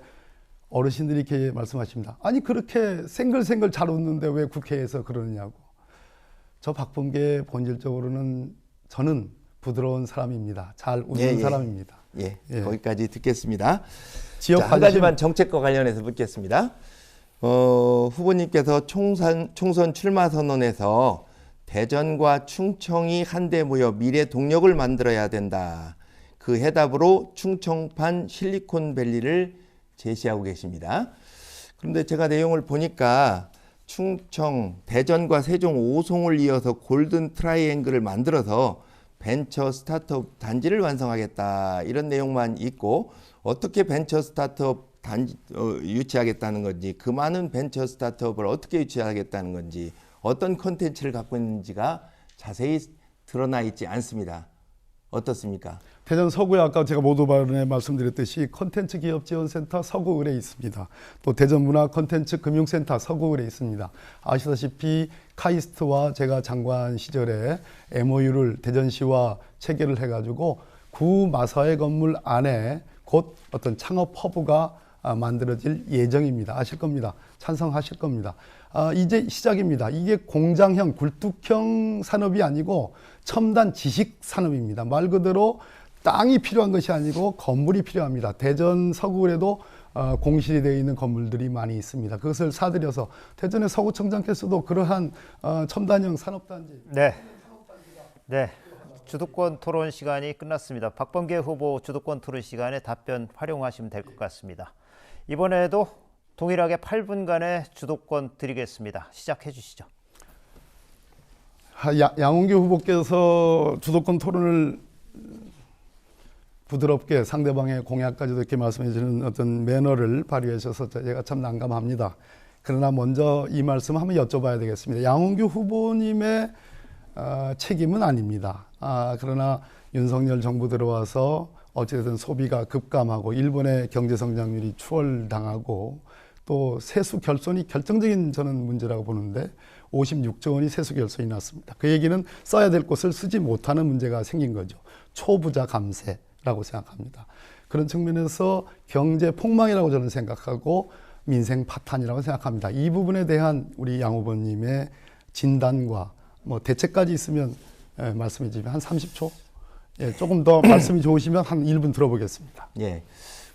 어르신들이 이렇게 말씀하십니다. 아니 그렇게 생글생글 잘 웃는데 왜 국회에서 그러느냐고. 저 박범계 본질적으로는 저는 부드러운 사람입니다. 잘 웃는 사람입니다. 예, 거기까지 듣겠습니다. 지역 자, 한 가지만 정책과 관련해서 묻겠습니다. 후보님께서 총선 출마 선언에서 대전과 충청이 한데 모여 미래 동력을 만들어야 된다. 그 해답으로 충청판 실리콘밸리를 제시하고 계십니다. 그런데 제가 내용을 보니까 충청, 대전과 세종 5송을 이어서 골든 트라이앵글을 만들어서 벤처 스타트업 단지를 완성하겠다 이런 내용만 있고 어떻게 벤처 스타트업 단지 유치하겠다는 건지 그 많은 벤처 스타트업을 어떻게 유치하겠다는 건지 어떤 콘텐츠를 갖고 있는지가 자세히 드러나 있지 않습니다. 어떻습니까? 대전 서구에 아까 제가 모두 발언에 말씀드렸듯이 콘텐츠 기업 지원센터 서구을에 있습니다. 또 대전 문화 콘텐츠 금융센터 서구을에 있습니다. 아시다시피 카이스트와 제가 장관 시절에 MOU를 대전시와 체결을 해가지고 구 마사회 건물 안에 곧 어떤 창업 허브가 만들어질 예정입니다. 아실 겁니다. 찬성하실 겁니다. 이제 시작입니다. 이게 공장형, 굴뚝형 산업이 아니고 첨단 지식 산업입니다. 말 그대로 땅이 필요한 것이 아니고 건물이 필요합니다. 대전 서구에도 공실이 되어 있는 건물들이 많이 있습니다. 그것을 사들여서 대전의 서구청장께서도 그러한 첨단형 산업단지. 네. 주도권 토론 시간이 끝났습니다. 박범계 후보 주도권 토론 시간에 답변 활용하시면 될 것 같습니다. 이번에도 동일하게 8분간의 주도권 드리겠습니다. 시작해 주시죠. 양홍규 후보께서 주도권 토론을 부드럽게 상대방의 공약까지도 이렇게 말씀해 주는 어떤 매너를 발휘하셔서 제가 참 난감합니다. 그러나 먼저 이 말씀 한번 여쭤봐야 되겠습니다. 양홍규 후보님의 책임은 아닙니다. 그러나 윤석열 정부 들어와서 어찌됐든 소비가 급감하고 일본의 경제 성장률이 추월당하고 또 세수 결손이 결정적인 저는 문제라고 보는데 56조 원이 세수 결손이 났습니다. 그 얘기는 써야 될 곳을 쓰지 못하는 문제가 생긴 거죠. 초부자 감세라고 생각합니다. 그런 측면에서 경제 폭망이라고 저는 생각하고 민생 파탄이라고 생각합니다. 이 부분에 대한 우리 양 후보님의 진단과 뭐 대책까지 있으면 말씀해 주시면 한 30초? 조금 더 말씀이 좋으시면 한 1분 들어보겠습니다. 예.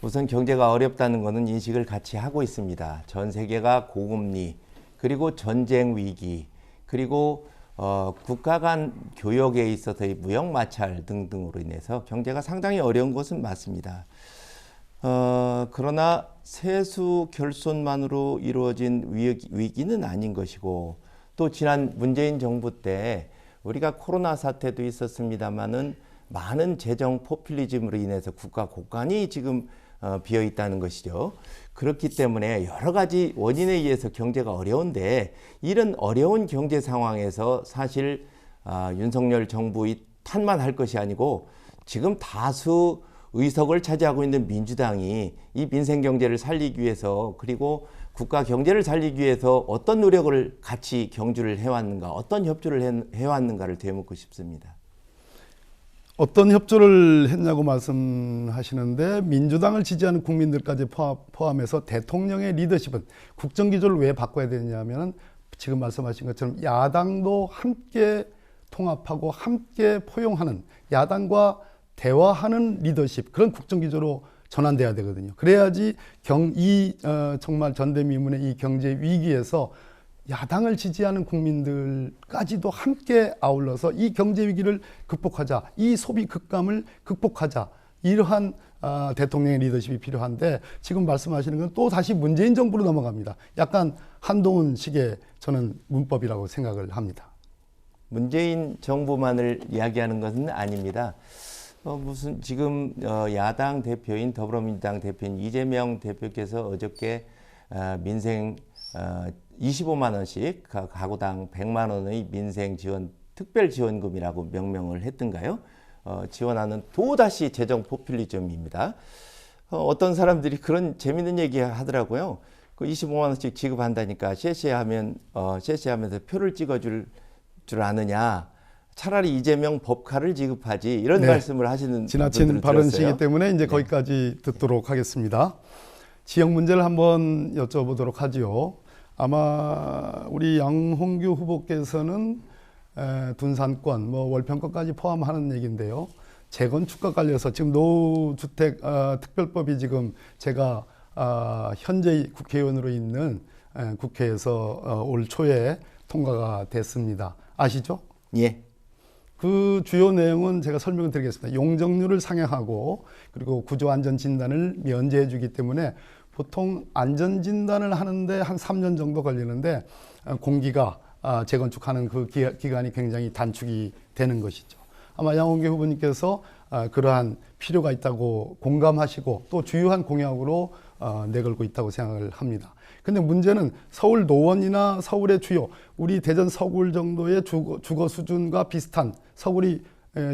우선 경제가 어렵다는 것은 인식을 같이 하고 있습니다. 전 세계가 고금리, 그리고 전쟁 위기, 그리고 국가 간 교역에 있어서의 무역 마찰 등등으로 인해서 경제가 상당히 어려운 것은 맞습니다. 그러나 세수 결손만으로 이루어진 위기는 아닌 것이고 또 지난 문재인 정부 때 우리가 코로나 사태도 있었습니다마는 많은 재정 포퓰리즘으로 인해서 국가 곳간이 지금 비어 있다는 것이죠. 그렇기 때문에 여러 가지 원인에 의해서 경제가 어려운데 이런 어려운 경제 상황에서 사실 윤석열 정부의 탓만 할 것이 아니고 지금 다수 의석을 차지하고 있는 민주당이 이 민생 경제를 살리기 위해서 그리고 국가 경제를 살리기 위해서 어떤 노력을 같이 경주를 해왔는가, 어떤 협조를 해왔는가를 되묻고 싶습니다. 어떤 협조를 했냐고 말씀하시는데 민주당을 지지하는 국민들까지 포함해서 대통령의 리더십은 국정기조를 왜 바꿔야 되냐면 지금 말씀하신 것처럼 야당도 함께 통합하고 함께 포용하는 야당과 대화하는 리더십 그런 국정기조로 전환돼야 되거든요. 그래야지 정말 전대미문의 이 경제 위기에서 야당을 지지하는 국민들까지도 함께 아울러서 이 경제 위기를 극복하자, 이 소비 급감을 극복하자 이러한 대통령의 리더십이 필요한데 지금 말씀하시는 건 또 다시 문재인 정부로 넘어갑니다. 약간 한동훈식의 저는 문법이라고 생각을 합니다. 문재인 정부만을 이야기하는 것은 아닙니다. 무슨 지금 야당 대표인 더불어민주당 대표인 이재명 대표께서 어저께 민생 25만 원씩 가구당 100만 원의 민생 지원 특별 지원금이라고 명명을 했던가요? 지원하는 또다시 재정 포퓰리즘입니다. 어떤 사람들이 그런 재밌는 얘기 하더라고요. 그 25만 원씩 지급한다니까 쉐쉐하면서 표를 찍어줄 줄 아느냐. 차라리 이재명 법카를 지급하지 이런 네. 말씀을 하시는 지나친 분들을 발언이시기 들었어요. 때문에 이제 거기까지 듣도록 하겠습니다. 지역 문제를 한번 여쭤보도록 하지요. 아마 우리 양홍규 후보께서는 둔산권, 뭐 월평권까지 포함하는 얘기인데요. 재건축과 관련해서 지금 노후주택 특별법이 지금 제가 현재 국회의원으로 있는 국회에서 올 초에 통과가 됐습니다. 아시죠? 예. 그 주요 내용은 제가 설명을 드리겠습니다. 용적률을 상향하고 그리고 구조안전진단을 면제해 주기 때문에 보통 안전진단을 하는데 한 3년 정도 걸리는데 공기가 재건축하는 그 기간이 굉장히 단축이 되는 것이죠. 아마 양홍규 후보님께서 그러한 필요가 있다고 공감하시고 또 주요한 공약으로 내걸고 있다고 생각을 합니다. 근데 문제는 서울 노원이나 서울의 주요 우리 대전 서울 정도의 주거 수준과 비슷한 서울이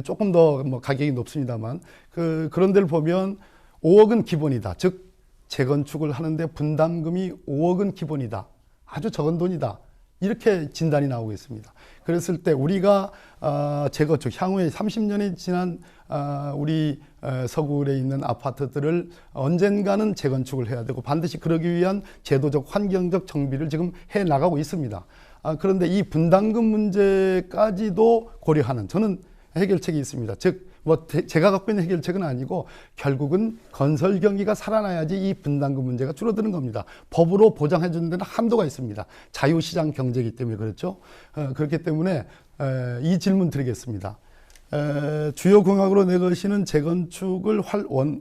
조금 더 뭐 가격이 높습니다만 그런 데를 보면 5억은 기본이다. 즉 재건축을 하는데 분담금이 5억은 기본이다. 아주 적은 돈이다. 이렇게 진단이 나오고 있습니다. 그랬을 때 우리가 재건축 향후에 30년이 지난 우리 서구에 있는 아파트들을 언젠가는 재건축을 해야 되고 반드시 그러기 위한 제도적 환경적 정비를 지금 해 나가고 있습니다. 그런데 이 분담금 문제까지도 고려하는 저는 해결책이 있습니다. 즉 뭐 제가 갖고 있는 해결책은 아니고 결국은 건설 경기가 살아나야지 이 분담금 문제가 줄어드는 겁니다. 법으로 보장해 주는 데는 한도가 있습니다. 자유시장 경제이기 때문에 그렇죠. 그렇기 때문에 이 질문 드리겠습니다. 주요 공약으로 내것이는 재건축을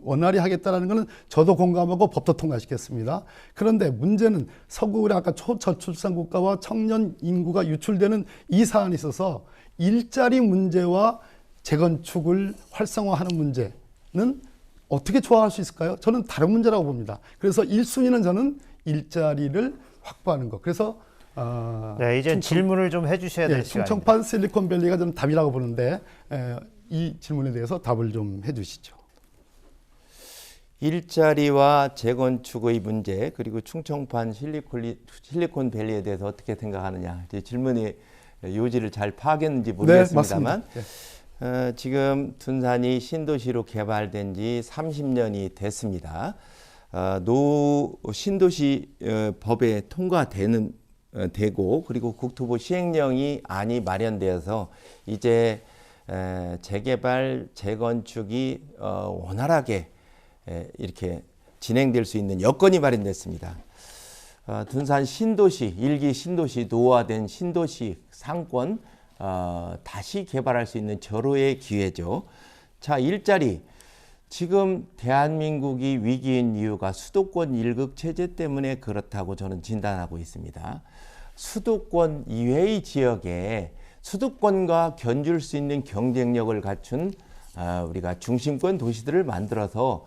원활히 하겠다는 것은 저도 공감하고 법도 통과시켰습니다. 그런데 문제는 서구의 아까 초저출산 국가와 청년 인구가 유출되는 이 사안에 있어서 일자리 문제와 재건축을 활성화하는 문제는 어떻게 조화할 수 있을까요? 저는 다른 문제라고 봅니다. 그래서 1순위는 저는 일자리를 확보하는 것. 그래서 네, 이제 질문을 좀 해주셔야 될 시간입니다. 충청판 실리콘밸리가 저는 답이라고 보는데 이 질문에 대해서 답을 좀 해주시죠. 일자리와 재건축의 문제 그리고 충청판 실리콘밸리에 대해서 어떻게 생각하느냐. 질문의 요지를 잘 파악했는지 모르겠습니다만 지금 둔산이 신도시로 개발된 지 30년이 됐습니다. 신도시 법에 되고 그리고 국토부 시행령이 안이 마련되어서 이제 재개발, 재건축이 원활하게 이렇게 진행될 수 있는 여건이 마련됐습니다. 둔산 신도시, 1기 신도시, 노후화된 신도시 상권 다시 개발할 수 있는 절호의 기회죠. 자, 일자리. 지금 대한민국이 위기인 이유가 수도권 1극 체제 때문에 그렇다고 저는 진단하고 있습니다. 수도권 이외의 지역에 수도권과 견줄 수 있는 경쟁력을 갖춘 우리가 중심권 도시들을 만들어서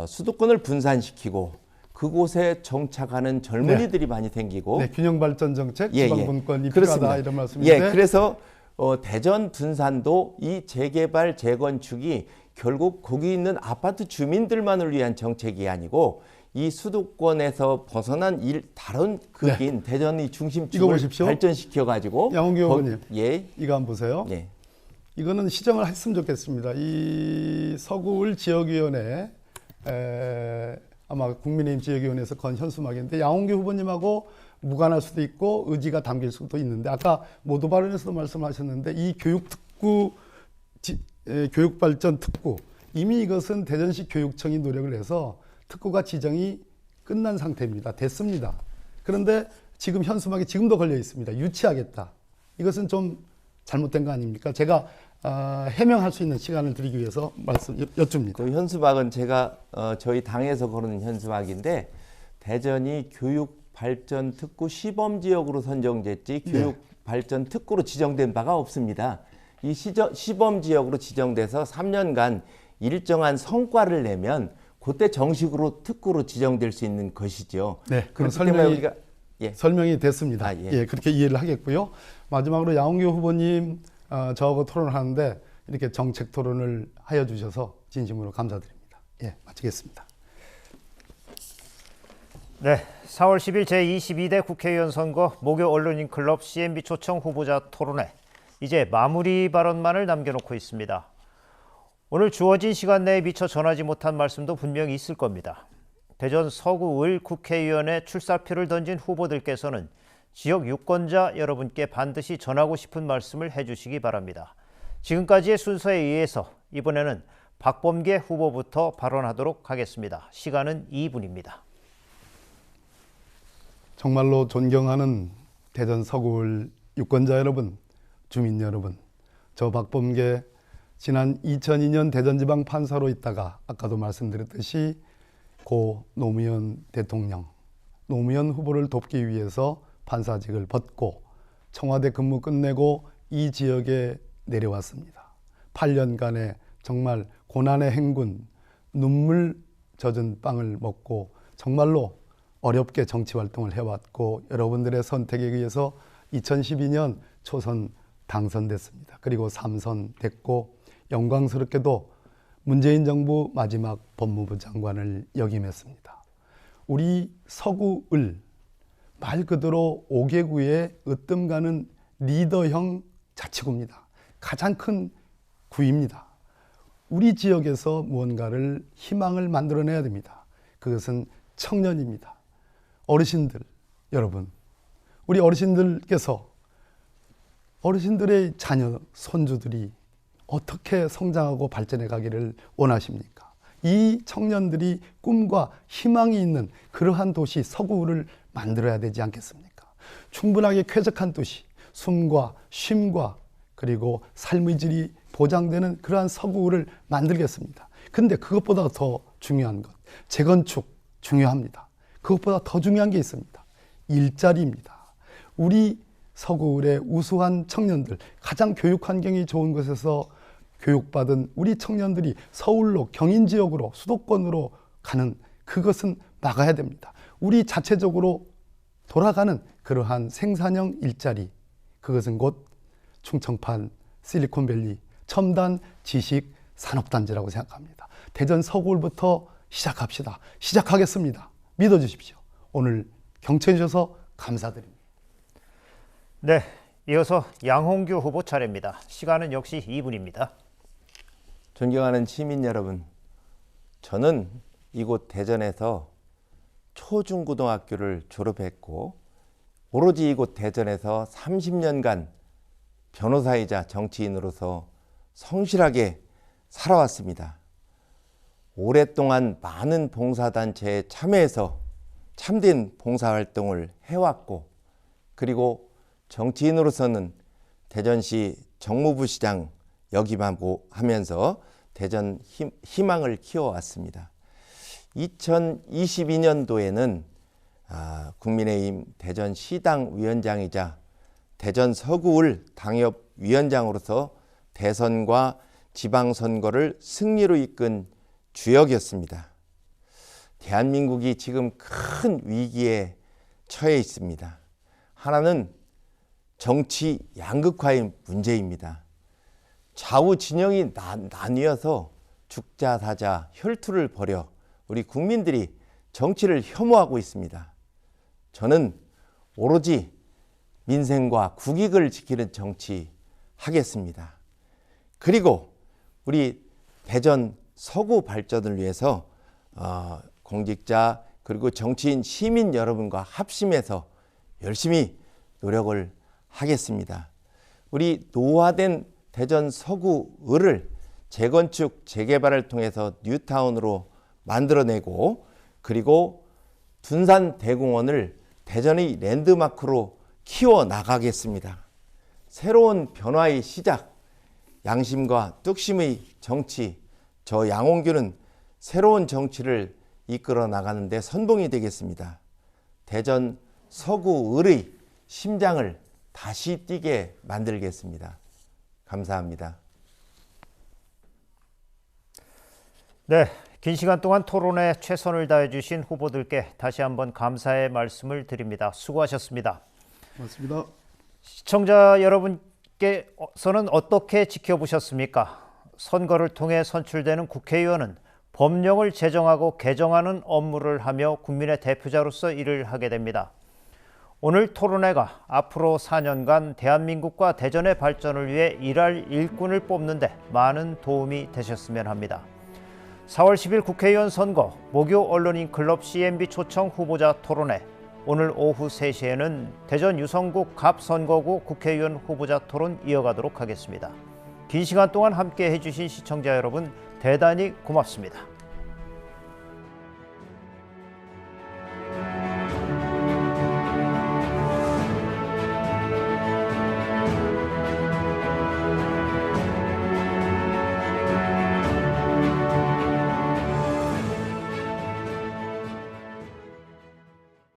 수도권을 분산시키고 그곳에 정착하는 젊은이들이 많이 생기고 균형발전 정책, 지방분권이 그렇습니다. 필요하다 이런 말씀인데 그래서 대전, 둔산도 이 재개발, 재건축이 결국 거기 있는 아파트 주민들만을 위한 정책이 아니고 이 수도권에서 벗어난 다른 극인 대전의 중심축을 발전시켜가지고 양홍규 의원님, 예, 이거 한번 보세요. 예. 이거는 시정을 했으면 좋겠습니다. 이 서구울 지역위원회 아마 국민의힘 지역위원회에서 건 현수막인데 양홍규 후보님하고 무관할 수도 있고 의지가 담길 수도 있는데 아까 모두 발언에서도 말씀하셨는데 이 교육발전 특구 이미 이것은 대전시 교육청이 노력을 해서 특구가 지정이 끝난 상태입니다. 됐습니다. 그런데 지금 현수막이 지금도 걸려 있습니다. 유치하겠다. 이것은 좀 잘못된 거 아닙니까? 제가 해명할 수 있는 시간을 드리기 위해서 여쭙니다. 그 현수막은 제가 저희 당에서 거는 현수막인데 대전이 교육발전 특구 시범지역으로 선정됐지 교육발전 특구로 지정된 바가 없습니다. 이 시범지역으로 지정돼서 3년간 일정한 성과를 내면 그때 정식으로 특구로 지정될 수 있는 것이죠. 네, 그럼 설명이 됐습니다. 그렇게 이해를 하겠고요. 마지막으로 양홍규 후보님 저하고 토론을 하는데 이렇게 정책 토론을 하여 주셔서 진심으로 감사드립니다. 마치겠습니다. 네, 4월 10일 제22대 국회의원 선거 목요 언론인 클럽 CNB 초청 후보자 토론회 이제 마무리 발언만을 남겨놓고 있습니다. 오늘 주어진 시간 내에 미처 전하지 못한 말씀도 분명히 있을 겁니다. 대전 서구을 국회의원에 출사표를 던진 후보들께서는 지역 유권자 여러분께 반드시 전하고 싶은 말씀을 해주시기 바랍니다. 지금까지의 순서에 의해서 이번에는 박범계 후보부터 발언하도록 하겠습니다. 시간은 2분입니다. 정말로 존경하는 대전 서구을 유권자 여러분, 주민 여러분, 저 박범계 지난 2002년 대전지방판사로 있다가 아까도 말씀드렸듯이 고 노무현 대통령, 노무현 후보를 돕기 위해서 판사직을 벗고 청와대 근무 끝내고 이 지역에 내려왔습니다. 8년간의 정말 고난의 행군, 눈물 젖은 빵을 먹고 정말로 어렵게 정치 활동을 해왔고 여러분들의 선택에 의해서 2012년 초선 당선됐습니다. 그리고 3선 됐고 영광스럽게도 문재인 정부 마지막 법무부 장관을 역임했습니다. 우리 서구을 말 그대로 5개구의 으뜸가는 리더형 자치구입니다. 가장 큰 구입니다. 우리 지역에서 무언가를 희망을 만들어내야 됩니다. 그것은 청년입니다. 어르신들 여러분, 우리 어르신들께서 어르신들의 자녀, 손주들이 어떻게 성장하고 발전해 가기를 원하십니까? 이 청년들이 꿈과 희망이 있는 그러한 도시 서구를 만들어야 되지 않겠습니까? 충분하게 쾌적한 도시, 숨과 쉼과 그리고 삶의 질이 보장되는 그러한 서구를 만들겠습니다. 근데 그것보다 더 중요한 것, 재건축 중요합니다. 그것보다 더 중요한 게 있습니다. 일자리입니다. 우리 서구의 우수한 청년들, 가장 교육 환경이 좋은 곳에서 교육받은 우리 청년들이 서울로, 경인 지역으로, 수도권으로 가는 그것은 막아야 됩니다. 우리 자체적으로 돌아가는 그러한 생산형 일자리, 그것은 곧 충청판 실리콘밸리 첨단 지식 산업단지라고 생각합니다. 대전 서구을부터 시작합시다. 시작하겠습니다. 믿어주십시오. 오늘 경청해 주셔서 감사드립니다. 네, 이어서 양홍규 후보 차례입니다. 시간은 역시 2분입니다. 존경하는 시민 여러분, 저는 이곳 대전에서 초중고등학교를 졸업했고 오로지 이곳 대전에서 30년간 변호사이자 정치인으로서 성실하게 살아왔습니다. 오랫동안 많은 봉사단체에 참여해서 참된 봉사활동을 해왔고 그리고 정치인으로서는 대전시 정무부시장 역임하고 하면서 대전 희망을 키워왔습니다. 2022년도에는 국민의힘 대전시당 위원장이자 대전 서구을 당협위원장으로서 대선과 지방선거를 승리로 이끈 주역이었습니다. 대한민국이 지금 큰 위기에 처해 있습니다. 하나는 정치 양극화의 문제입니다. 좌우 진영이 나뉘어서 죽자 사자 혈투를 벌여 우리 국민들이 정치를 혐오하고 있습니다. 저는 오로지 민생과 국익을 지키는 정치 하겠습니다. 그리고 우리 대전 서구 발전을 위해서 공직자 그리고 정치인 시민 여러분과 합심해서 열심히 노력을 하겠습니다. 우리 노화된 대전 서구을을 재건축, 재개발을 통해서 뉴타운으로 만들어내고 그리고 둔산 대공원을 대전의 랜드마크로 키워나가겠습니다. 새로운 변화의 시작, 양심과 뚝심의 정치, 저 양홍규는 새로운 정치를 이끌어 나가는데 선봉이 되겠습니다. 대전 서구을의 심장을 다시 뛰게 만들겠습니다. 감사합니다. 네, 긴 시간 동안 토론에 최선을 다해 주신 후보들께 다시 한번 감사의 말씀을 드립니다. 수고하셨습니다. 고맙습니다. 시청자 여러분께서는 어떻게 지켜보셨습니까? 선거를 통해 선출되는 국회의원은 법령을 제정하고 개정하는 업무를 하며 국민의 대표자로서 일을 하게 됩니다. 오늘 토론회가 앞으로 4년간 대한민국과 대전의 발전을 위해 일할 일꾼을 뽑는데 많은 도움이 되셨으면 합니다. 4월 10일 국회의원 선거 모교 언론인 클럽 CNB 초청 후보자 토론회, 오늘 오후 3시에는 대전 유성구 갑선거구 국회의원 후보자 토론 이어가도록 하겠습니다. 긴 시간 동안 함께 해주신 시청자 여러분 대단히 고맙습니다.